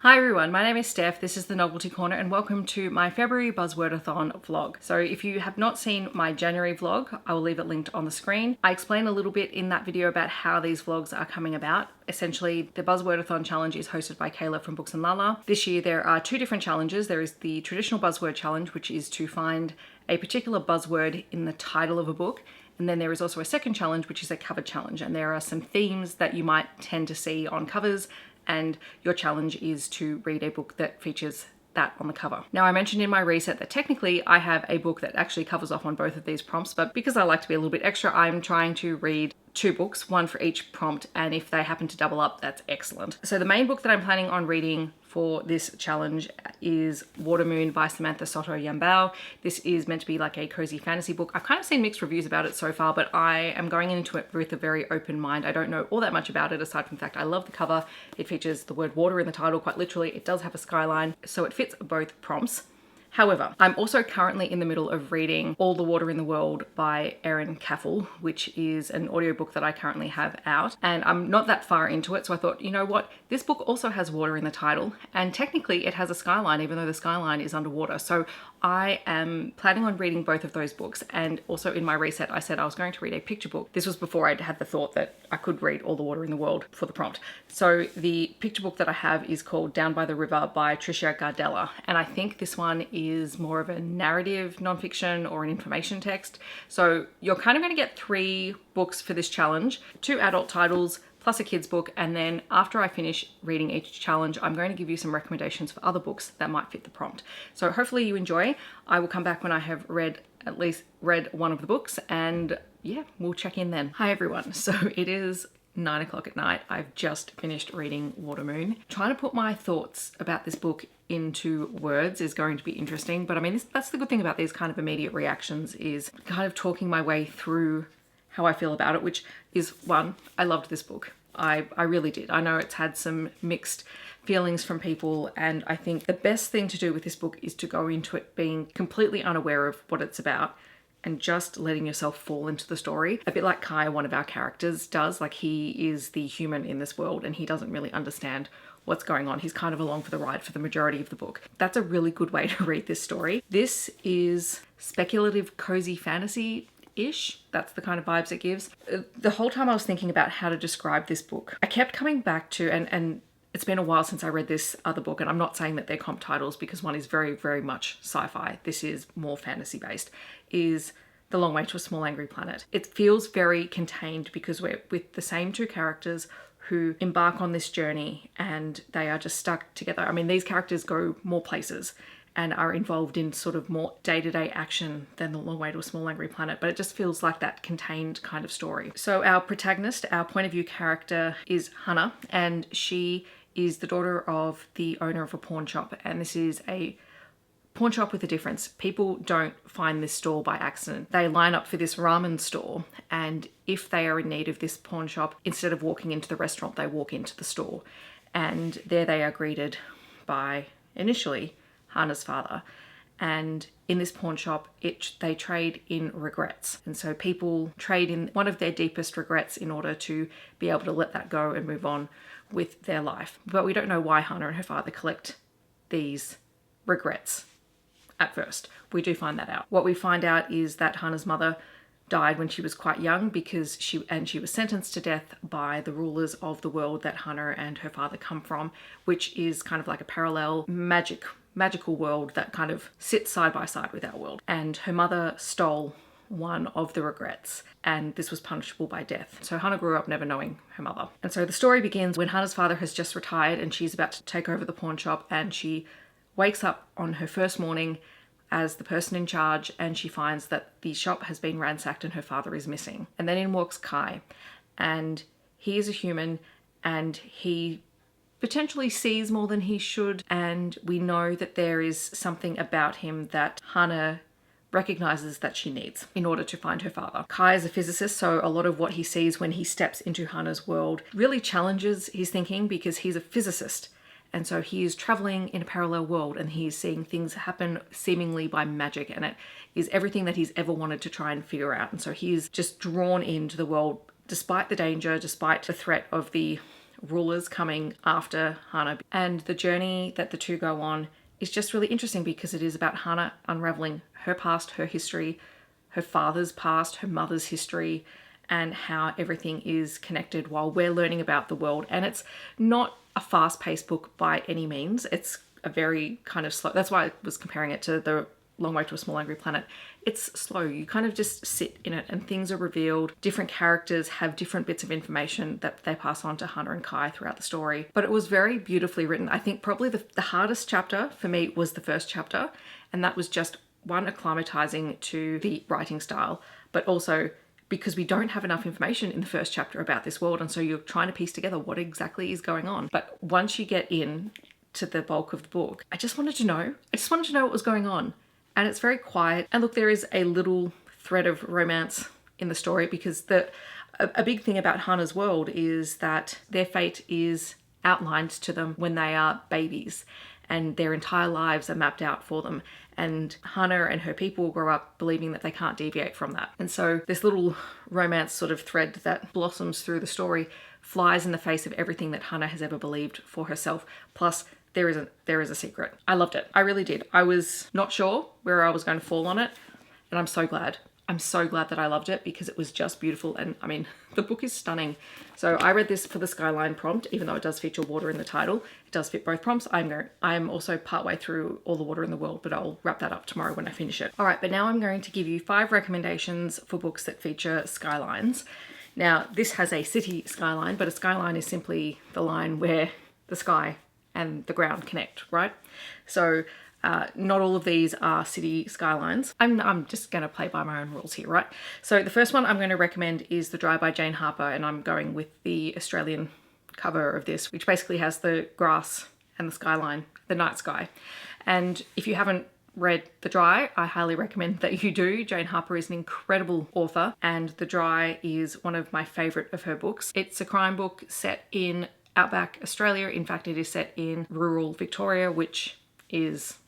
Hi everyone, my name is Steph, this is the Novelty Corner and welcome to my February Buzzwordathon vlog. So if you have not seen my January vlog, I will leave it linked on the screen. I explain a little bit in that video about how these vlogs are coming about. Essentially, the Buzzwordathon challenge is hosted by Kayla from Books and Lala. This year there are two different challenges. There is the traditional buzzword challenge, which is to find a particular buzzword in the title of a book. And then there is also a second challenge, which is a cover challenge. And there are some themes that you might tend to see on covers, and your challenge is to read a book that features that on the cover. Now, I mentioned in my reset that technically I have a book that actually covers off on both of these prompts, but because I like to be a little bit extra, I'm trying to read two books, one for each prompt, and if they happen to double up, that's excellent. So the main book that I'm planning on reading for this challenge is Watermoon by Samantha, Sotto, Yambao. This is meant to be like a cozy fantasy book. I've kind of seen mixed reviews about it so far, but I am going into it with a very open mind. I don't know all that much about it aside from the fact I love the cover. It features the word water in the title, quite literally. It does have a skyline, so it fits both prompts. However, I'm also currently in the middle of reading All the Water in the World by Eiren Caffall, which is an audiobook that I currently have out. And I'm not that far into it, so I thought, you know what? This book also has water in the title, and technically it has a skyline, even though the skyline is underwater. So I am planning on reading both of those books. And also in my reset, I said I was going to read a picture book. This was before I'd had the thought that I could read All the Water in the World for the prompt. So the picture book that I have is called Down by the River by Tricia, Gardella. And I think this one is more of a narrative nonfiction or an information text. So you're kind of going to get three books for this challenge, two adult titles, plus a kid's book, and then after I finish reading each challenge, I'm going to give you some recommendations for other books that might fit the prompt. So hopefully you enjoy. I will come back when I have at least read one of the books, and yeah, we'll check in then. Hi everyone, so it is 9 o'clock at night. I've just finished reading Watermoon. Trying to put my thoughts about this book into words is going to be interesting, but I mean, that's the good thing about these kind of immediate reactions, is kind of talking my way through how I feel about it, which is, one, I loved this book. I really did. I know it's had some mixed feelings from people, and I think the best thing to do with this book is to go into it being completely unaware of what it's about and just letting yourself fall into the story. A bit like Kai, one of our characters, does. Like, he is the human in this world and he doesn't really understand what's going on. He's kind of along for the ride for the majority of the book. That's a really good way to read this story. This is speculative, cozy fantasy-ish. That's the kind of vibes it gives. The whole time I was thinking about how to describe this book, I kept coming back to, and it's been a while since I read this other book, and I'm not saying that they're comp titles because one is very, very much sci-fi. This is more fantasy based, is The Long Way to a Small Angry Planet. It feels very contained because we're with the same two characters who embark on this journey and they are just stuck together. I mean, these characters go more places and are involved in sort of more day-to-day action than The Long Way to a Small Angry Planet, but it just feels like that contained kind of story. So our protagonist, our point of view character, is Hannah, and she is the daughter of the owner of a pawn shop, and this is a pawn shop with a difference. People don't find this store by accident. They line up for this ramen store, and if they are in need of this pawn shop, instead of walking into the restaurant, they walk into the store. And there they are greeted by, initially, Hannah's father. And in this pawn shop, they trade in regrets. And so people trade in one of their deepest regrets in order to be able to let that go and move on with their life. But we don't know why Hannah and her father collect these regrets at first. We do find that out. What we find out is that Hannah's mother died when she was quite young because she was sentenced to death by the rulers of the world that Hannah and her father come from, which is kind of like a parallel magical world that kind of sits side by side with our world. And her mother stole one of the regrets, and this was punishable by death. So Hannah grew up never knowing her mother. And so the story begins when Hannah's father has just retired and she's about to take over the pawn shop, and she wakes up on her first morning as the person in charge, and she finds that the shop has been ransacked and her father is missing. And then in walks Kai, and he is a human and he potentially sees more than he should, and we know that there is something about him that Hannah recognizes that she needs in order to find her father. Kai is a physicist, so a lot of what he sees when he steps into Hannah's world really challenges his thinking because he's a physicist. And so he is traveling in a parallel world and he is seeing things happen seemingly by magic, and it is everything that he's ever wanted to try and figure out. And so he is just drawn into the world despite the danger, despite the threat of the rulers coming after Hannah. And the journey that the two go on is just really interesting because it is about Hannah unraveling her past, her history, her father's past, her mother's history, and how everything is connected while we're learning about the world. And it's not a fast-paced book by any means. It's a very kind of slow, that's why I was comparing it to The Long Way to a Small Angry Planet. It's slow. You kind of just sit in it and things are revealed. Different characters have different bits of information that they pass on to Hannah and Kai throughout the story. But it was very beautifully written. I think probably the hardest chapter for me was the first chapter, and that was just one, acclimatizing to the writing style, but also because we don't have enough information in the first chapter about this world, and so you're trying to piece together what exactly is going on. But once you get in to the bulk of the book, I just wanted to know what was going on. And it's very quiet. And look, there is a little thread of romance in the story because a big thing about Hannah's world is that their fate is outlined to them when they are babies, and their entire lives are mapped out for them. And Hannah and her people grow up believing that they can't deviate from that. And so this little romance sort of thread that blossoms through the story flies in the face of everything that Hannah has ever believed for herself. Plus, there is a secret. I loved it. I really did. I was not sure where I was going to fall on it, and I'm so glad. I'm so glad that I loved it because it was just beautiful. And I mean, the book is stunning. So I read this for the Skyline prompt, even though it does feature water in the title. It does fit both prompts. I'm also partway through All the Water in the World, but I'll wrap that up tomorrow when I finish it. All right, but now I'm going to give you 5 recommendations for books that feature skylines. Now, this has a city skyline, but a skyline is simply the line where the sky and the ground connect, right? So not all of these are city skylines. I'm just going to play by my own rules here, right? So the first one I'm going to recommend is The Dry by Jane Harper, and I'm going with the Australian cover of this, which basically has the grass and the skyline, the night sky. And if you haven't read The Dry, I highly recommend that you do. Jane Harper is an incredible author, and The Dry is one of my favourite of her books. It's a crime book set in outback Australia. In fact, it is set in rural Victoria, which is,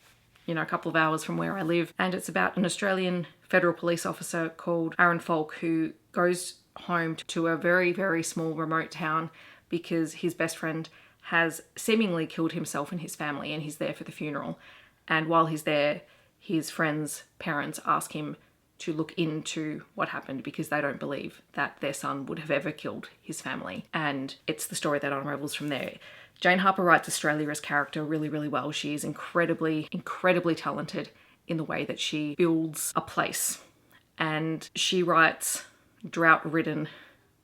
you know, a couple of hours from where I live. And it's about an Australian federal police officer called Eiren who goes home to a very, very small remote town because his best friend has seemingly killed himself and his family, and he's there for the funeral. And while he's there, his friend's parents ask him to look into what happened because they don't believe that their son would have ever killed his family. And it's the story that unravels from there. Jane Harper writes Australia as character really, really well. She is incredibly, incredibly talented in the way that she builds a place. And she writes drought-ridden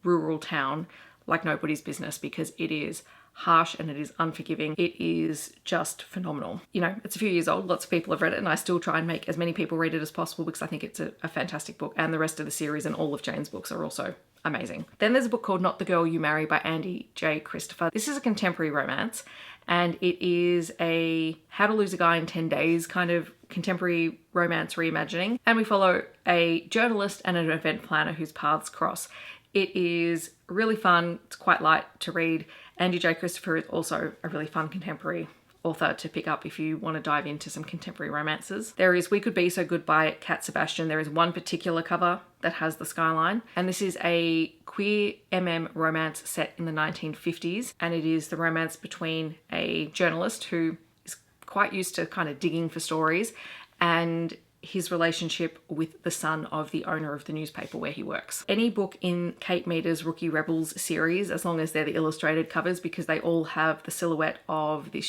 rural town like nobody's business because it is harsh and it is unforgiving. It is just phenomenal. You know, it's a few years old. Lots of people have read it, and I still try and make as many people read it as possible because I think it's a fantastic book, and the rest of the series and all of Jane's books are also amazing. Then there's a book called Not the Girl You Marry by Andie J. Christopher. This is a contemporary romance, and it is a How to Lose a Guy in 10 Days kind of contemporary romance reimagining. And we follow a journalist and an event planner whose paths cross. It is really fun. It's quite light to read. Andie J. Christopher is also a really fun contemporary author to pick up if you want to dive into some contemporary romances. There is We Could Be So Good by Cat Sebasitian. There is one particular cover that has the skyline, and this is a queer romance set in the 1950s, and it is the romance between a journalist who is quite used to kind of digging for stories and his relationship with the son of the owner of the newspaper where he works. Any book in Kate Meader's Rookie Rebels series, as long as they're the illustrated covers, because they all have the silhouette of the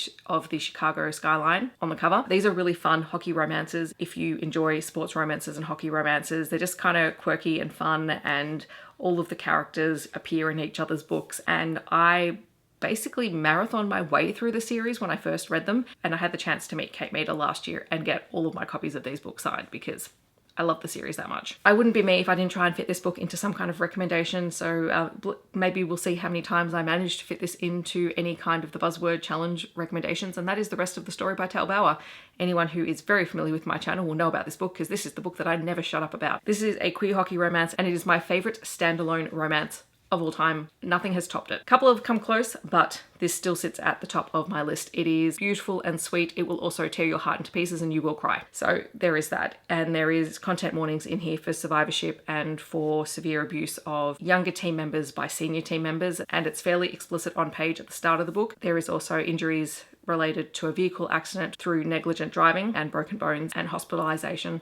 Chicago skyline on the cover. These are really fun hockey romances. If you enjoy sports romances and hockey romances, they're just kind of quirky and fun, and all of the characters appear in each other's books. And I basically marathoned my way through the series when I first read them, and I had the chance to meet Kate Meader last year and get all of my copies of these books signed because I love the series that much. I wouldn't be me if I didn't try and fit this book into some kind of recommendation, so maybe we'll see how many times I manage to fit this into any kind of the Buzzword Challenge recommendations, and that is The Rest of the Story by Bauer. Anyone who is very familiar with my channel will know about this book because this is the book that I never shut up about. This is a queer hockey romance, and it is my favourite standalone romance of all time. Nothing has topped it. A couple have come close, but this still sits at the top of my list. It is beautiful and sweet. It will also tear your heart into pieces and you will cry. So there is that. And there is content warnings in here for survivorship and for severe abuse of younger team members by senior team members. And it's fairly explicit on page at the start of the book. There is also injuries related to a vehicle accident through negligent driving and broken bones and hospitalization,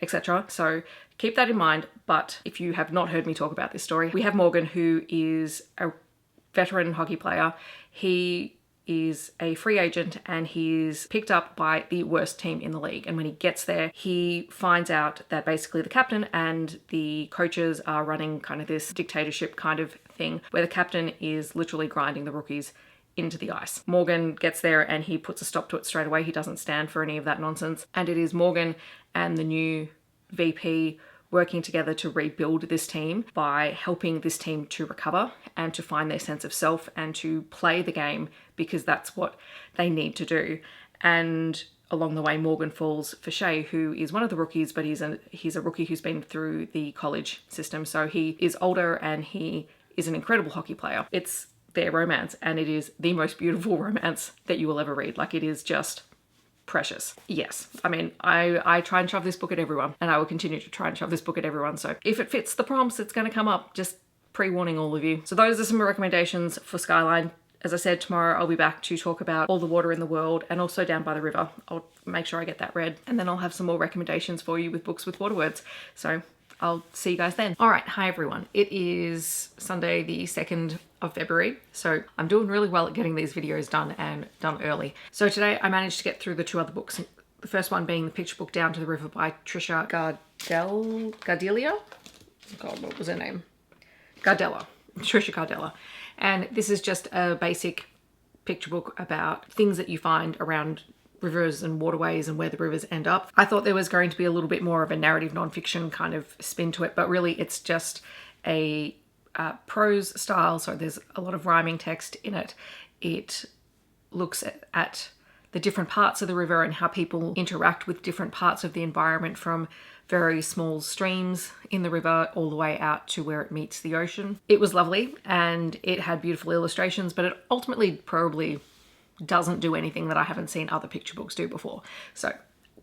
etc. So keep that in mind. But if you have not heard me talk about this story, we have Morgan, who is a veteran hockey player. He is a free agent and he's picked up by the worst team in the league. And when he gets there, he finds out that basically the captain and the coaches are running kind of this dictatorship kind of thing where the captain is literally grinding the rookies into the ice. Morgan gets there and he puts a stop to it straight away. He doesn't stand for any of that nonsense. And it is Morgan and the new VP working together to rebuild this team by helping this team to recover and to find their sense of self and to play the game, because that's what they need to do. And along the way, Morgan falls for Shay, who is one of the rookies, but he's a rookie who's been through the college system. So he is older and he is an incredible hockey player. It's their romance, and it is the most beautiful romance that you will ever read. Like, it is just precious. Yes, I mean, I try and shove this book at everyone, and I will continue to try and shove this book at everyone. So if it fits the prompts, it's going to come up. Just pre-warning all of you. So those are some recommendations for Skyline. As I said, tomorrow I'll be back to talk about All the Water in the World and also Down by the River. I'll make sure I get that read, and then I'll have some more recommendations for you with books with water words. So I'll see you guys then. All right, hi everyone. It is Sunday the 2nd of February. So I'm doing really well at getting these videos done and done early. So today I managed to get through the 2 other books. The first one being the picture book Down to the River by Tricia Gardella. God, what was her name? Gardella. Tricia Gardella. And this is just a basic picture book about things that you find around rivers and waterways and where the rivers end up. I thought there was going to be a little bit more of a narrative nonfiction kind of spin to it, but really it's just a prose style. So there's a lot of rhyming text in it. It looks at the different parts of the river and how people interact with different parts of the environment, from very small streams in the river all the way out to where it meets the ocean. It was lovely and it had beautiful illustrations, but it ultimately probably doesn't do anything that I haven't seen other picture books do before. So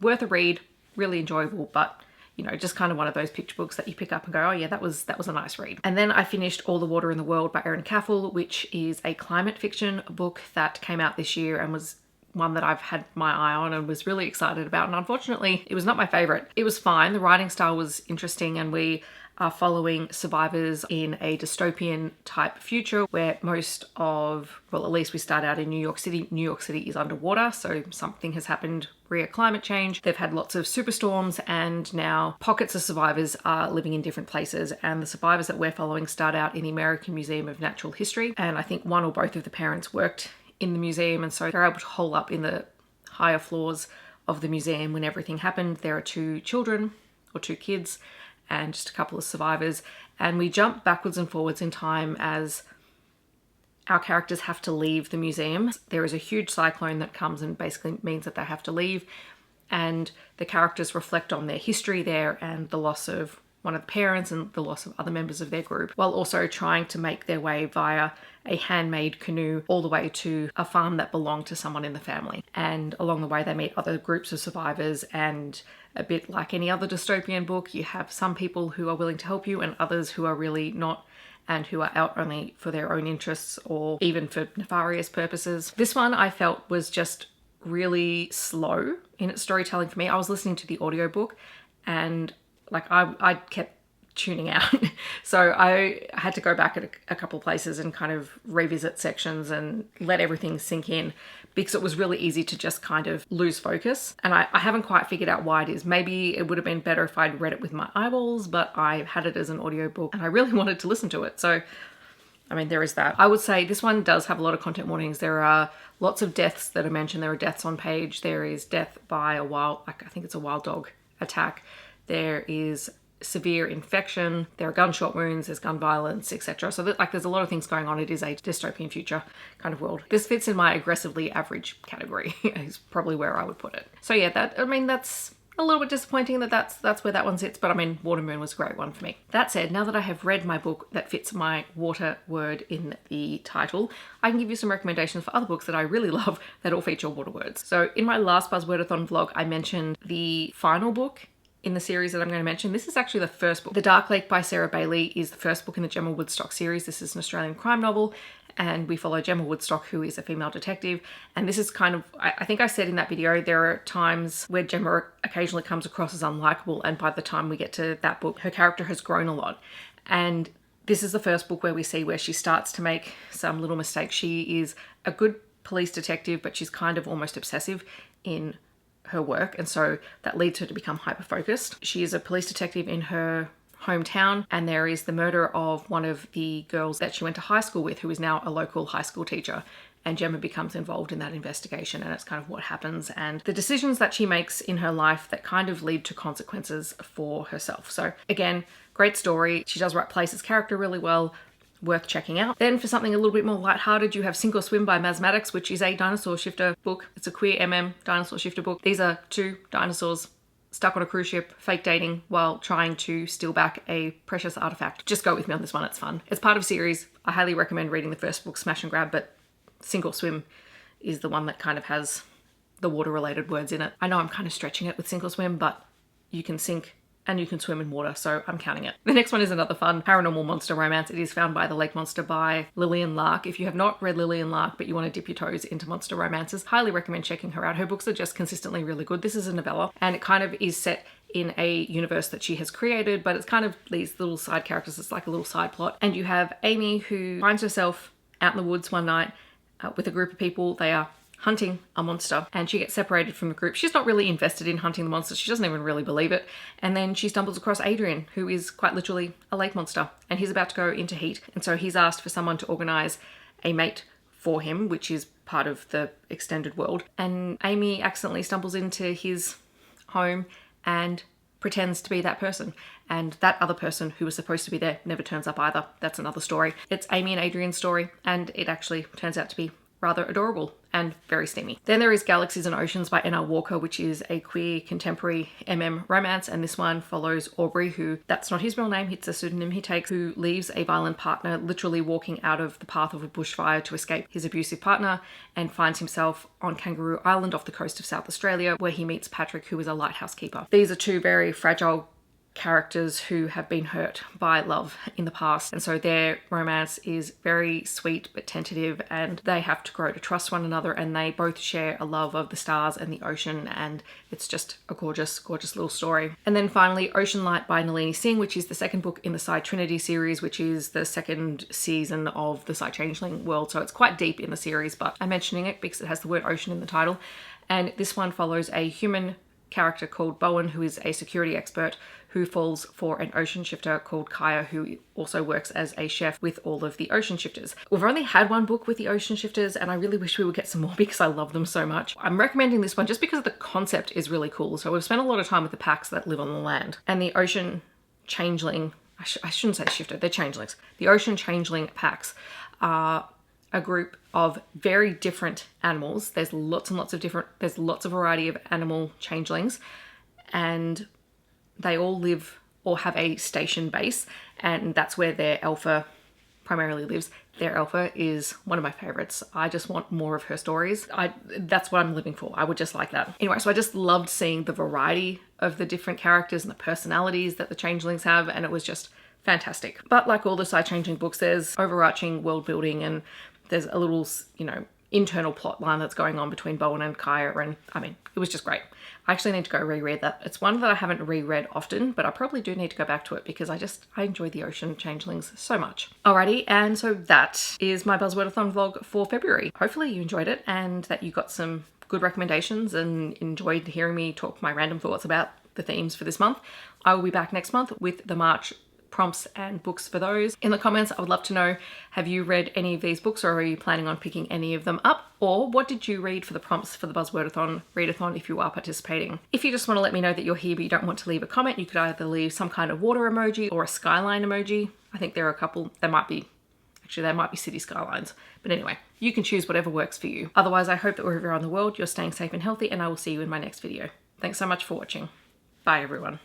worth a read, really enjoyable, but you know, just kind of one of those picture books that you pick up and go, oh yeah, that was a nice read. And then I finished All the Water in the World by Eiren Caffall, which is a climate fiction book that came out this year and was one that I've had my eye on and was really excited about. And unfortunately, it was not my favorite. It was fine. The writing style was interesting, and we are following survivors in a dystopian type future where most of, well, at least we start out in New York City. New York City is underwater, so something has happened re climate change. They've had lots of superstorms, and now pockets of survivors are living in different places. And the survivors that we're following start out in the American Museum of Natural History. And I think one or both of the parents worked in the museum, and so they're able to hole up in the higher floors of the museum when everything happened. There are 2 children or 2 kids and just a couple of survivors, and we jump backwards and forwards in time as our characters have to leave the museum. There is a huge cyclone that comes and basically means that they have to leave, and the characters reflect on their history there and the loss of one of the parents and the loss of other members of their group, while also trying to make their way via a handmade canoe all the way to a farm that belonged to someone in the family. And along the way they meet other groups of survivors, and a bit like any other dystopian book, you have some people who are willing to help you and others who are really not, and who are out only for their own interests or even for nefarious purposes. This one I felt was just really slow in its storytelling for me. I was listening to the audiobook and like I kept tuning out. So I had to go back at a couple of places and kind of revisit sections and let everything sink in, because it was really easy to just kind of lose focus. And I haven't quite figured out why it is. Maybe it would have been better if I'd read it with my eyeballs, but I had it as an audiobook and I really wanted to listen to it. So, I mean, there is that. I would say this one does have a lot of content warnings. There are lots of deaths that are mentioned. There are deaths on page. There is death by a wild, I think it's a wild dog attack. There is severe infection, there are gunshot wounds, there's gun violence, etc. So there's a lot of things going on. It is a dystopian future kind of world. This fits in my aggressively average category is probably where I would put it. So yeah, that's a little bit disappointing that that's where that one sits, but I mean, Watermoon was a great one for me. That said, now that I have read my book that fits my water word in the title, I can give you some recommendations for other books that I really love that all feature water words. So in my last Buzzwordathon vlog, I mentioned the final book in the series that I'm going to mention. This is actually the first book. The Dark Lake by Sarah Bailey is the first book in the Gemma Woodstock series. This is an Australian crime novel, and we follow Gemma Woodstock, who is a female detective. And this is kind of, I think I said in that video, there are times where Gemma occasionally comes across as unlikable, and by the time we get to that book, her character has grown a lot. And this is the first book where we see where she starts to make some little mistakes. She is a good police detective, but she's kind of almost obsessive in her work, and so that leads her to become hyper-focused. She is a police detective in her hometown, and there is the murder of one of the girls that she went to high school with, who is now a local high school teacher, and Gemma becomes involved in that investigation, and it's kind of what happens and the decisions that she makes in her life that kind of lead to consequences for herself. So again, great story. She does write Place's character really well, worth checking out. Then for something a little bit more lighthearted, you have Sink or Swim by Maddox, which is a dinosaur shifter book. It's a queer dinosaur shifter book. These are two dinosaurs stuck on a cruise ship, fake dating while trying to steal back a precious artifact. Just go with me on this one, it's fun. It's part of a series. I highly recommend reading the first book, smash and grab, but Sink or Swim is the one that kind of has the water related words in it. I know I'm kind of stretching it with Sink or Swim, but you can sink and you can swim in water, so I'm counting it. The next one is another fun paranormal monster romance. It is Found by the Lake Monster by Lillian Lark. If you have not read Lillian Lark, but you want to dip your toes into monster romances, highly recommend checking her out. Her books are just consistently really good. This is a novella, and it kind of is set in a universe that she has created, but it's kind of these little side characters. It's like a little side plot. And you have Amy, who finds herself out in the woods one night with a group of people. They are hunting a monster, and she gets separated from the group. She's not really invested in hunting the monster. She doesn't even really believe it. And then she stumbles across Eiren, who is quite literally a lake monster, and he's about to go into heat. And so he's asked for someone to organize a mate for him, which is part of the extended world. And Amy accidentally stumbles into his home and pretends to be that person. And that other person who was supposed to be there never turns up either. That's another story. It's Amy and Adrian's story, and it actually turns out to be rather adorable and very steamy. Then there is Galaxies and Oceans by N.R. Walker, which is a queer contemporary romance, and this one follows Aubrey, who, that's not his real name, it's a pseudonym he takes, who leaves a violent partner, literally walking out of the path of a bushfire to escape his abusive partner, and finds himself on Kangaroo Island off the coast of South Australia, where he meets Patrick, who is a lighthouse keeper. These are two very fragile characters who have been hurt by love in the past, and so their romance is very sweet but tentative, and they have to grow to trust one another, and they both share a love of the stars and the ocean, and it's just a gorgeous little story. And then finally, Ocean Light by Nalini Singh, which is the second book in the Psy Trinity series, which is the second season of the Psy Changeling world, so it's quite deep in the series, but I'm mentioning it because it has the word ocean in the title. And this one follows a human character called Bauer, who is a security expert who falls for an ocean shifter called Kaya, who also works as a chef with all of the ocean shifters. We've only had one book with the ocean shifters, and I really wish we would get some more because I love them so much. I'm recommending this one just because the concept is really cool. So we've spent a lot of time with the packs that live on the land, and the ocean changeling, I shouldn't say shifter, they're changelings. The ocean changeling packs are a group of very different animals. There's lots of variety of animal changelings, and they all live or have a station base, and that's where their alpha primarily lives. Their alpha is one of my favorites. I just want more of her stories. That's what I'm living for. I would just like that. Anyway, so I just loved seeing the variety of the different characters and the personalities that the changelings have, and it was just fantastic. But like all the Psy Changeling books, there's overarching world building, and there's a little, internal plot line that's going on between Bowen and Kaya, and I mean, it was just great. I actually need to go reread that. It's one that I haven't reread often, but I probably do need to go back to it because I enjoy the ocean changelings so much. Alrighty, and so that is my Buzzwordathon vlog for February. Hopefully you enjoyed it and that you got some good recommendations and enjoyed hearing me talk my random thoughts about the themes for this month. I will be back next month with the March prompts and books for those. In the comments, I would love to know, have you read any of these books, or are you planning on picking any of them up? Or what did you read for the prompts for the Buzzwordathon readathon if you are participating? If you just want to let me know that you're here but you don't want to leave a comment, you could either leave some kind of water emoji or a skyline emoji. I think there are a couple. They might be city skylines. But anyway, you can choose whatever works for you. Otherwise, I hope that wherever you're in the world, you're staying safe and healthy, and I will see you in my next video. Thanks so much for watching. Bye everyone.